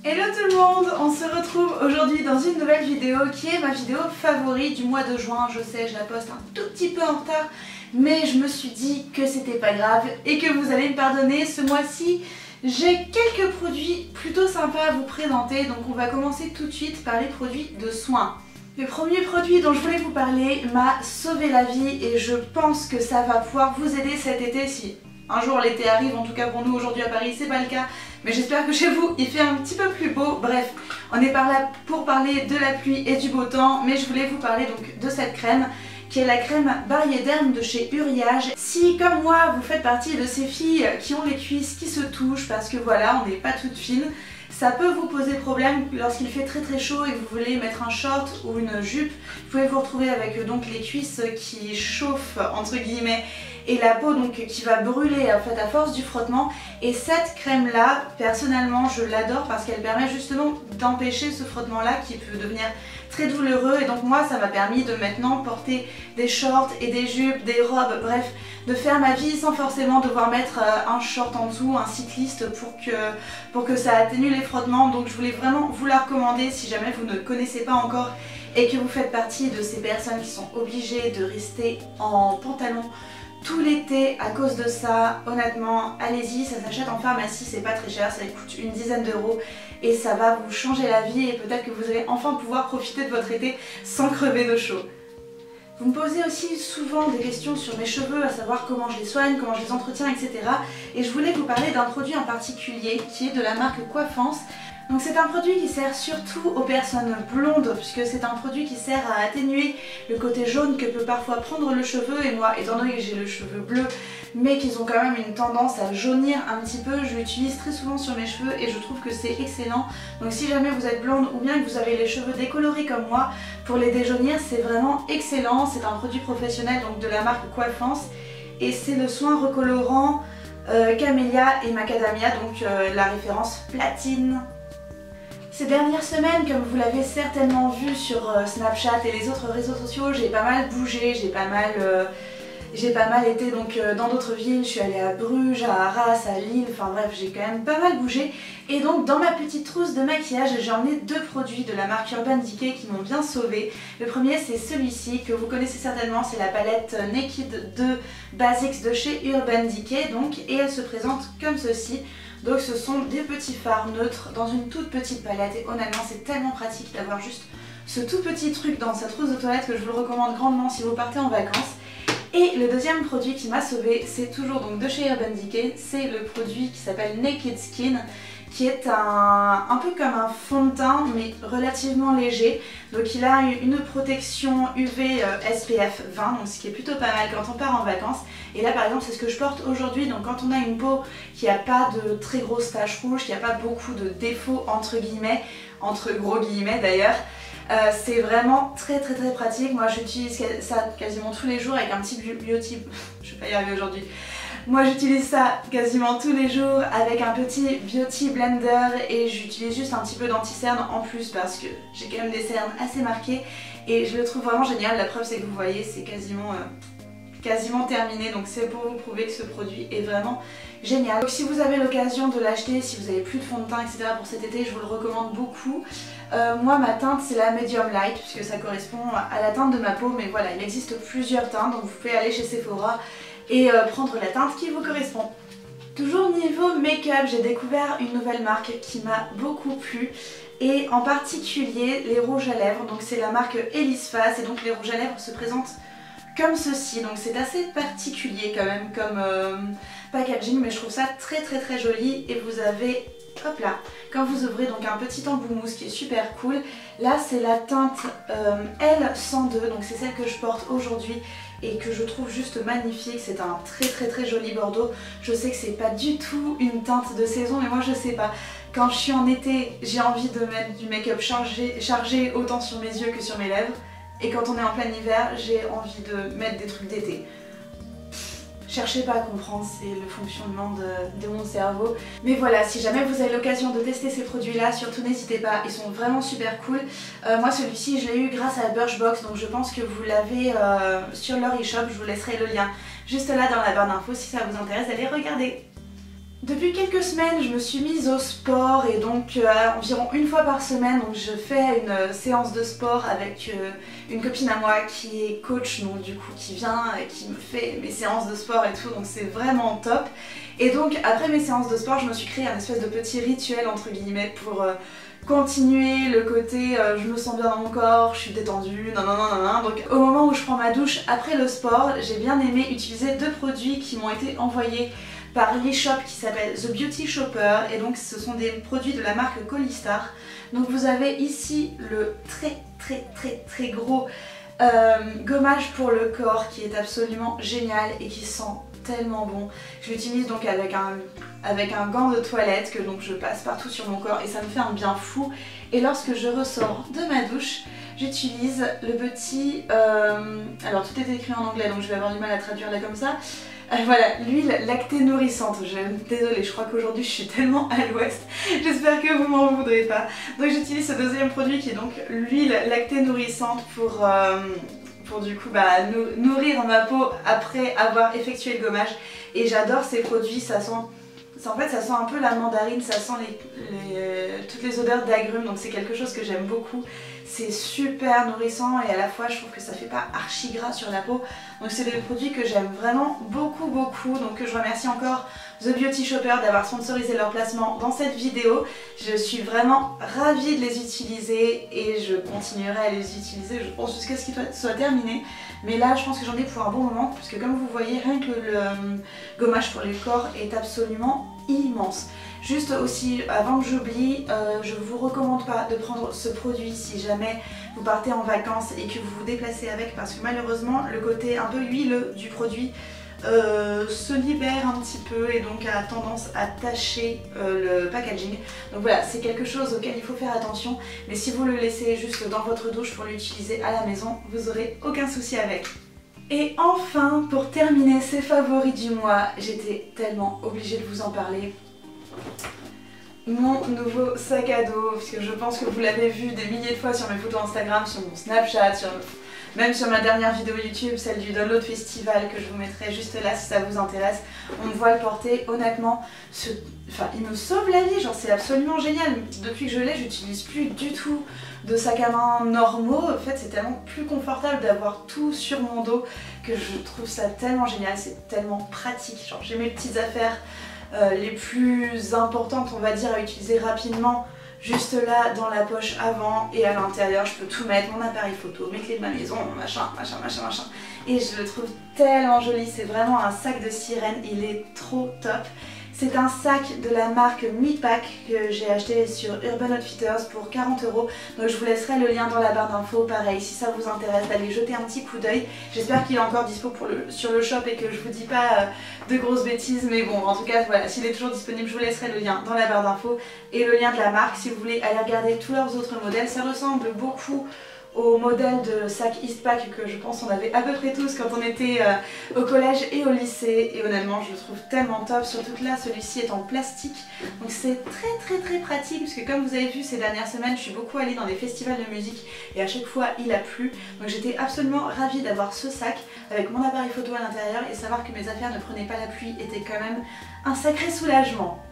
Hello tout le monde, on se retrouve aujourd'hui dans une nouvelle vidéo qui est ma vidéo favorite du mois de juin. Je sais, je la poste un tout petit peu en retard, mais je me suis dit que c'était pas grave et que vous allez me pardonner. Ce mois-ci, j'ai quelques produits plutôt sympas à vous présenter, donc on va commencer tout de suite par les produits de soins. Le premier produit dont je voulais vous parler m'a sauvé la vie et je pense que ça va pouvoir vous aider cet été si un jour l'été arrive. En tout cas pour nous aujourd'hui à Paris c'est pas le cas, mais j'espère que chez vous il fait un petit peu plus beau. Bref, on est par là pour parler de la pluie et du beau temps, mais je voulais vous parler donc de cette crème qui est la crème Barriéderm de chez Uriage. Si comme moi vous faites partie de ces filles qui ont les cuisses qui se touchent parce que voilà on n'est pas toutes fines, ça peut vous poser problème lorsqu'il fait très chaud et que vous voulez mettre un short ou une jupe. Vous pouvez vous retrouver avec donc les cuisses qui chauffent entre guillemets et la peau donc qui va brûler en fait à force du frottement. Et cette crème là, personnellement je l'adore parce qu'elle permet justement d'empêcher ce frottement là qui peut devenir très douloureux. Et donc moi ça m'a permis de maintenant porter des shorts et des jupes, des robes, bref, de faire ma vie sans forcément devoir mettre un short en dessous, un cycliste pour que ça atténue les frottements. Donc je voulais vraiment vous la recommander si jamais vous ne connaissez pas encore et que vous faites partie de ces personnes qui sont obligées de rester en pantalon tout l'été à cause de ça. Honnêtement, allez-y, ça s'achète en pharmacie, c'est pas très cher, ça coûte une dizaine d'euros et ça va vous changer la vie et peut-être que vous allez enfin pouvoir profiter de votre été sans crever de chaud. Vous me posez aussi souvent des questions sur mes cheveux, à savoir comment je les soigne, comment je les entretiens, etc. Et je voulais vous parler d'un produit en particulier qui est de la marque Coiffance. Donc c'est un produit qui sert surtout aux personnes blondes puisque c'est un produit qui sert à atténuer le côté jaune que peut parfois prendre le cheveu. Et moi, étant donné que j'ai le cheveu bleu mais qu'ils ont quand même une tendance à jaunir un petit peu, je l'utilise très souvent sur mes cheveux et je trouve que c'est excellent. Donc si jamais vous êtes blonde ou bien que vous avez les cheveux décolorés comme moi, pour les déjaunir c'est vraiment excellent. C'est un produit professionnel donc de la marque Coiffance et c'est le soin recolorant Camélia et Macadamia, donc la référence platine. Ces dernières semaines, comme vous l'avez certainement vu sur Snapchat et les autres réseaux sociaux, j'ai pas mal bougé, j'ai pas mal été donc dans d'autres villes. Je suis allée à Bruges, à Arras, à Lille, enfin bref j'ai quand même pas mal bougé. Et donc dans ma petite trousse de maquillage j'ai emmené deux produits de la marque Urban Decay qui m'ont bien sauvée. Le premier c'est celui-ci que vous connaissez certainement, c'est la palette Naked 2 Basics de chez Urban Decay donc, et elle se présente comme ceci. Donc ce sont des petits fards neutres dans une toute petite palette et honnêtement c'est tellement pratique d'avoir juste ce tout petit truc dans sa trousse de toilette que je vous le recommande grandement si vous partez en vacances. Et le deuxième produit qui m'a sauvée, c'est toujours donc de chez Urban Decay, c'est le produit qui s'appelle Naked Skin, qui est un peu comme un fond de teint mais relativement léger. Donc il a une protection UV SPF 20, donc ce qui est plutôt pas mal quand on part en vacances. Et là par exemple c'est ce que je porte aujourd'hui, donc quand on a une peau qui n'a pas de très grosses taches rouges, qui n'a pas beaucoup de défauts entre guillemets, entre gros guillemets d'ailleurs, c'est vraiment très pratique. Moi j'utilise ça quasiment tous les jours avec un petit beauty... je vais pas y arriver aujourd'hui. Moi j'utilise ça quasiment tous les jours avec un petit beauty blender et j'utilise juste un petit peu d'anti-cerne en plus parce que j'ai quand même des cernes assez marquées et je le trouve vraiment génial. La preuve c'est que vous voyez c'est quasiment terminé, donc c'est pour vous prouver que ce produit est vraiment génial. Donc si vous avez l'occasion de l'acheter, si vous avez plus de fond de teint etc pour cet été, je vous le recommande beaucoup. Moi ma teinte c'est la medium light puisque ça correspond à la teinte de ma peau, mais voilà il existe plusieurs teintes donc vous pouvez aller chez Sephora et prendre la teinte qui vous correspond. Toujours niveau make-up, j'ai découvert une nouvelle marque qui m'a beaucoup plu et en particulier les rouges à lèvres. Donc c'est la marque Elise Face et donc les rouges à lèvres se présentent comme ceci, donc c'est assez particulier quand même comme packaging, mais je trouve ça très joli. Et vous avez, hop là, quand vous ouvrez donc un petit embout mousse qui est super cool. Là c'est la teinte L102, donc c'est celle que je porte aujourd'hui et que je trouve juste magnifique. C'est un très joli bordeaux. Je sais que c'est pas du tout une teinte de saison, mais moi je sais pas, quand je suis en été j'ai envie de mettre du make-up chargé autant sur mes yeux que sur mes lèvres. Et quand on est en plein hiver, j'ai envie de mettre des trucs d'été. Cherchez pas à comprendre, c'est le fonctionnement de mon cerveau. Mais voilà, si jamais vous avez l'occasion de tester ces produits-là, surtout n'hésitez pas, ils sont vraiment super cool. Moi celui-ci, je l'ai eu grâce à Birchbox, donc je pense que vous l'avez sur leur e-shop, je vous laisserai le lien juste là dans la barre d'infos si ça vous intéresse d'aller regarder. Depuis quelques semaines, je me suis mise au sport et donc environ une fois par semaine, donc je fais une séance de sport avec une copine à moi qui est coach, donc du coup qui vient et qui me fait mes séances de sport et tout, donc c'est vraiment top. Et donc après mes séances de sport, je me suis créé un espèce de petit rituel entre guillemets pour continuer le côté je me sens bien dans mon corps, je suis détendue, nanana. Donc au moment où je prends ma douche après le sport, j'ai bien aimé utiliser deux produits qui m'ont été envoyés par l'e-shop qui s'appelle The Beauty Shopper, et donc ce sont des produits de la marque Colistar. Donc vous avez ici le très gros gommage pour le corps qui est absolument génial et qui sent tellement bon. Je l'utilise donc avec un gant de toilette que donc je passe partout sur mon corps et ça me fait un bien fou. Et lorsque je ressors de ma douche, j'utilise le petit... alors tout est écrit en anglais donc je vais avoir du mal à traduire là comme ça. Voilà, l'huile lactée nourrissante. Désolée, je crois qu'aujourd'hui je suis tellement à l'ouest. J'espère que vous m'en voudrez pas. Donc j'utilise ce deuxième produit qui est donc l'huile lactée nourrissante pour du coup nourrir ma peau après avoir effectué le gommage. Et j'adore ces produits, ça sent... En fait ça sent un peu la mandarine, ça sent toutes les odeurs d'agrumes, donc c'est quelque chose que j'aime beaucoup. C'est super nourrissant et à la fois je trouve que ça fait pas archi gras sur la peau. Donc c'est des produits que j'aime vraiment beaucoup. Donc je remercie encore The Beauty Shopper d'avoir sponsorisé leur placement dans cette vidéo. Je suis vraiment ravie de les utiliser et je continuerai à les utiliser, je pense, jusqu'à ce qu'ils soient terminés. Mais là je pense que j'en ai pour un bon moment puisque comme vous voyez, rien que le gommage pour le corps est absolument immense. Juste aussi, avant que j'oublie, je vous recommande pas de prendre ce produit si jamais vous partez en vacances et que vous vous déplacez avec, parce que malheureusement le côté un peu huileux du produit se libère un petit peu et donc a tendance à tacher le packaging. Donc voilà, c'est quelque chose auquel il faut faire attention, mais si vous le laissez juste dans votre douche pour l'utiliser à la maison, vous aurez aucun souci avec. Et enfin, pour terminer ces favoris du mois, j'étais tellement obligée de vous en parler. Mon nouveau sac à dos, puisque je pense que vous l'avez vu des milliers de fois sur mes photos Instagram, sur mon Snapchat, même sur ma dernière vidéo YouTube, celle du Download Festival que je vous mettrai juste là si ça vous intéresse. On me voit le porter, honnêtement, il me sauve la vie, genre c'est absolument génial. Depuis que je l'ai, j'utilise plus du tout de sac à main normaux. En fait, c'est tellement plus confortable d'avoir tout sur mon dos que je trouve ça tellement génial, c'est tellement pratique. Genre j'ai mes petites affaires les plus importantes, on va dire, à utiliser rapidement juste là dans la poche avant, et à l'intérieur je peux tout mettre, mon appareil photo, mes clés de ma maison, machin. Et je le trouve tellement joli, c'est vraiment un sac de sirène, il est trop top. C'est un sac de la marque Mi Pack que j'ai acheté sur Urban Outfitters pour 40 €. Donc je vous laisserai le lien dans la barre d'infos. Pareil, si ça vous intéresse d'aller jeter un petit coup d'œil. J'espère qu'il est encore dispo sur le shop et que je vous dis pas de grosses bêtises. Mais bon, en tout cas, voilà, s'il est toujours disponible, je vous laisserai le lien dans la barre d'infos et le lien de la marque si vous voulez aller regarder tous leurs autres modèles. Ça ressemble beaucoup au modèle de sac Eastpak que je pense on avait à peu près tous quand on était au collège et au lycée, et honnêtement je le trouve tellement top, surtout que là celui-ci est en plastique, donc c'est très pratique parce que comme vous avez vu ces dernières semaines je suis beaucoup allée dans des festivals de musique et à chaque fois il a plu, donc j'étais absolument ravie d'avoir ce sac avec mon appareil photo à l'intérieur, et savoir que mes affaires ne prenaient pas la pluie était quand même un sacré soulagement.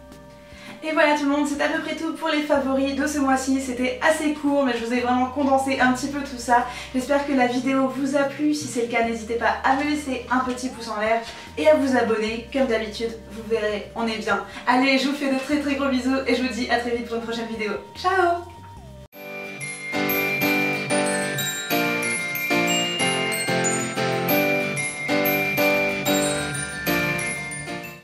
Et voilà tout le monde, c'est à peu près tout pour les favoris de ce mois-ci. C'était assez court mais je vous ai vraiment condensé un petit peu tout ça. J'espère que la vidéo vous a plu. Si c'est le cas, n'hésitez pas à me laisser un petit pouce en l'air et à vous abonner. Comme d'habitude, vous verrez, on est bien. Allez, je vous fais de très gros bisous et je vous dis à très vite pour une prochaine vidéo. Ciao!